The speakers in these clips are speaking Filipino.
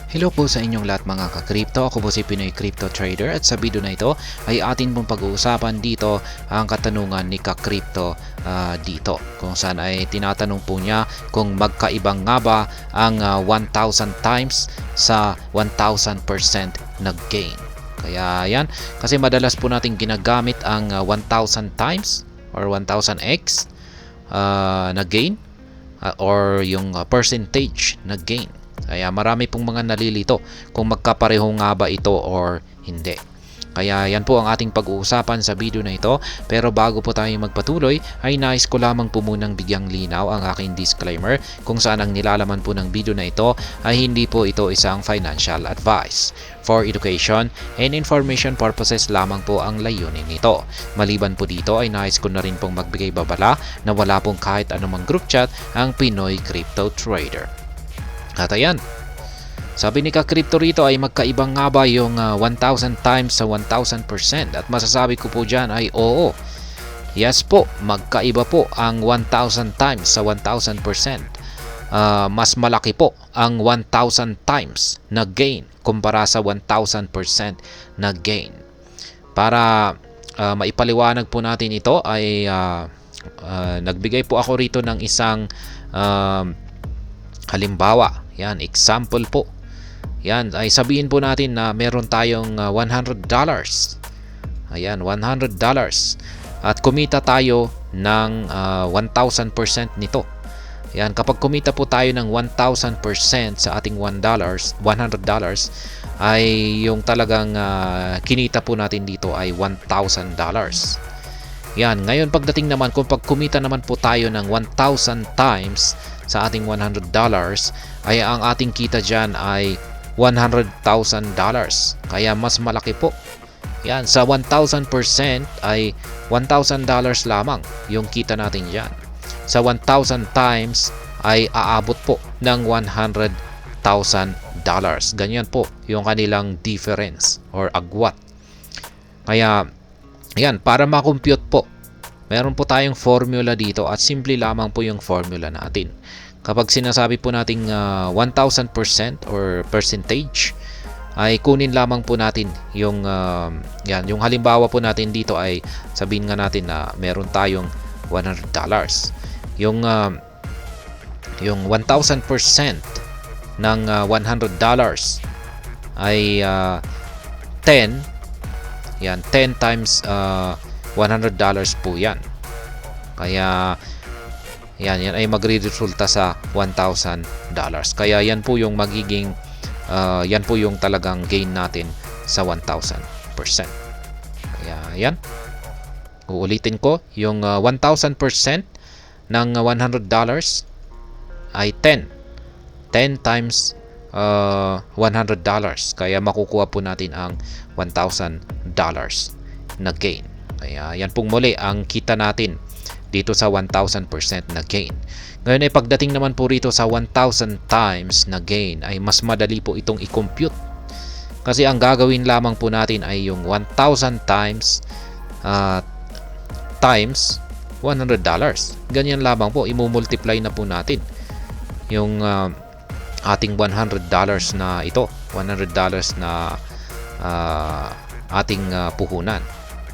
Hello po sa inyong lahat mga ka-crypto. Ako po si Pinoy Crypto Trader at sa video na ito ay atin pong pag-uusapan dito ang katanungan ni ka-crypto dito. Kung saan ay tinatanong po niya kung magkaibang nga ba ang 1,000 times sa 1,000% nag-gain. Kaya yan, kasi madalas po natin ginagamit ang 1,000 times or 1,000x na gain or yung percentage na gain. Kaya marami pong mga nalilito kung magkapareho nga ba ito or hindi. Kaya yan po ang ating pag-uusapan sa video na ito. Pero bago po tayo magpatuloy ay nais ko lamang po munang bigyang linaw ang aking disclaimer kung saan ang nilalaman po ng video na ito ay hindi po ito isang financial advice. For education and information purposes lamang po ang layunin nito. Maliban po dito ay nais ko na rin pong magbigay babala na wala pong kahit anumang group chat ang Pinoy Crypto Trader. At ayan, sabi ni ka-crypto rito ay magkaibang nga ba yung 1,000 times sa 1,000%? At masasabi ko po dyan ay oo. Yes po, magkaiba po ang 1,000 times sa 1,000%. Mas malaki po ang 1,000 times na gain kumpara sa 1,000% na gain. Para maipaliwanag po natin ito ay nagbigay po ako rito ng isang halimbawa. Yan, example po. Yan, ay sabihin po natin na meron tayong $100. Ayan, $100. At kumita tayo ng 1,000% nito. Yan, kapag kumita po tayo ng 1,000% sa ating $100 ay yung talagang kinita po natin dito ay $1,000. Yan, ngayon pagdating naman kung pag kumita naman po tayo ng 1,000 times sa ating $100 ay ang ating kita dyan ay $100,000. Kaya mas malaki po. Yan, sa 1,000% ay $1,000 lamang yung kita natin dyan. Sa 1,000 times ay aabot po ng $100,000. Ganyan po yung kanilang difference or agwat. Kaya yan, para makompute po, meron po tayong formula dito at simple lamang po yung formula natin. Kapag sinasabi po nating 1,000% or percentage, ay kunin lamang po natin yung yan, yung halimbawa po natin dito ay sabihin nga natin na meron tayong $100. Yung 1,000% ng $100 ay 10. Yan, 10 times $100 po yan. Kaya yan ay magre-resulta sa $1,000. Kaya yan po yung magiging yan po yung talagang gain natin sa 1,000%. Kaya yan. Uulitin ko, yung 1,000% ng $100 ay 10. 10 times $100. Kaya makukuha po natin ang $1,000 na gain. Kaya yan pong muli ang kita natin dito sa 1,000% na gain. Ngayon ay pagdating naman po rito sa 1,000 times na gain ay mas madali po itong i-compute. Kasi ang gagawin lamang po natin ay yung 1,000 times times $100. Ganyan lamang po, imumultiply na po natin yung ating $100 na ito, $100 na ating puhunan.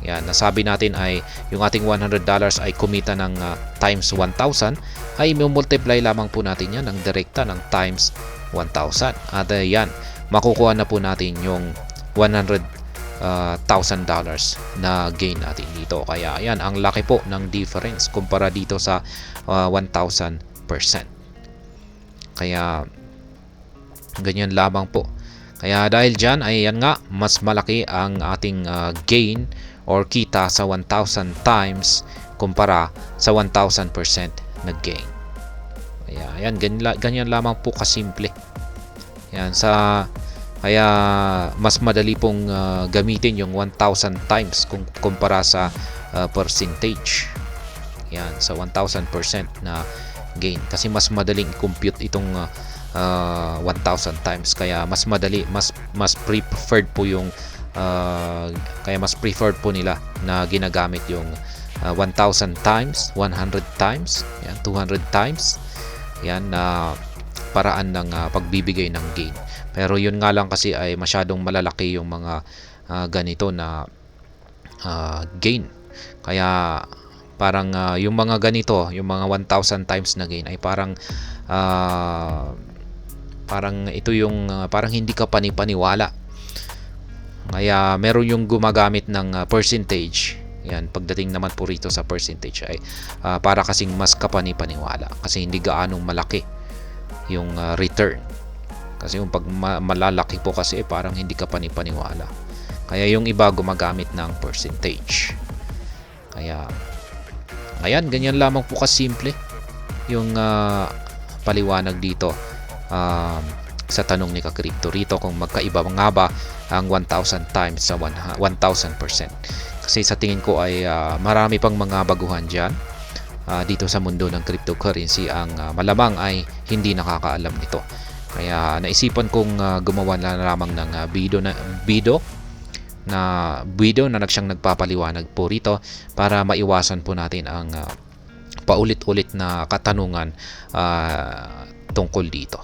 Yan, nasabi natin ay yung ating $100 ay kumita ng times 1,000 ay i-multiply lamang po natin yan ng direkta ng times 1,000. At yan, makukuha na po natin yung $100,000 na gain natin dito. Kaya yan, ang laki po ng difference kumpara dito sa 1,000%. Kaya ganyan lamang po. Kaya dahil dyan ay yan nga, mas malaki ang ating gain or kita sa 1,000 times kumpara sa 1,000% na gain. Kaya yan, ganyan lamang po kasimple. Yan, kaya mas madali pong gamitin yung 1,000 times kumpara sa percentage. Yan, sa 1,000% na gain. Kasi mas madaling compute itong 1,000 times. Kaya mas madali, mas preferred po yung kaya mas preferred po nila na ginagamit yung 1,000 times, 100 times, yan, 200 times. Yan, paraan ng pagbibigay ng gain. Pero yun nga lang kasi ay masyadong malalaki yung mga ganito na gain. Kaya parang yung mga ganito, yung mga 1,000 times na gain ay parang ito yung parang hindi ka panipaniwala. Kaya meron yung gumagamit ng percentage. Yan, pagdating naman po rito sa percentage ay para kasing mas kapanipaniwala kasi hindi gaanong malaki yung return. Kasi yung pag malalaki po kasi parang hindi ka panipaniwala. Kaya yung iba gumagamit ng percentage. Kaya ayan, ganyan lamang po kasimple yung paliwanag dito sa tanong ni Ka-Crypto rito kung magkaiba nga ba ang 1,000 times sa 1,000%. Kasi sa tingin ko ay marami pang mga baguhan dyan dito sa mundo ng cryptocurrency ang malamang ay hindi nakakaalam nito. Kaya naisipan kong gumawa na lamang ng video na siyang nagpapaliwanag po rito para maiwasan po natin ang paulit-ulit na katanungan tungkol dito.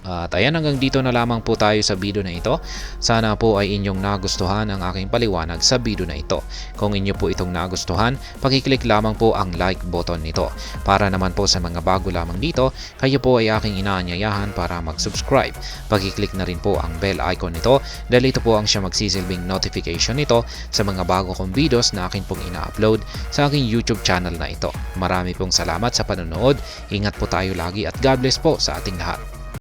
At ayan, hanggang dito na lamang po tayo sa video na ito. Sana po ay inyong nagustuhan ang aking paliwanag sa video na ito. Kung inyo po itong nagustuhan, pakiclick lamang po ang like button nito. Para naman po sa mga bago lamang dito, kayo po ay aking inaanyayahan para mag-subscribe. Pakiclick na rin po ang bell icon nito dahil ito po ang siya magsisilbing notification nito sa mga bago kong videos na akin pong ina-upload sa aking YouTube channel na ito. Marami pong salamat sa panonood. Ingat po tayo lagi at God bless po sa ating lahat.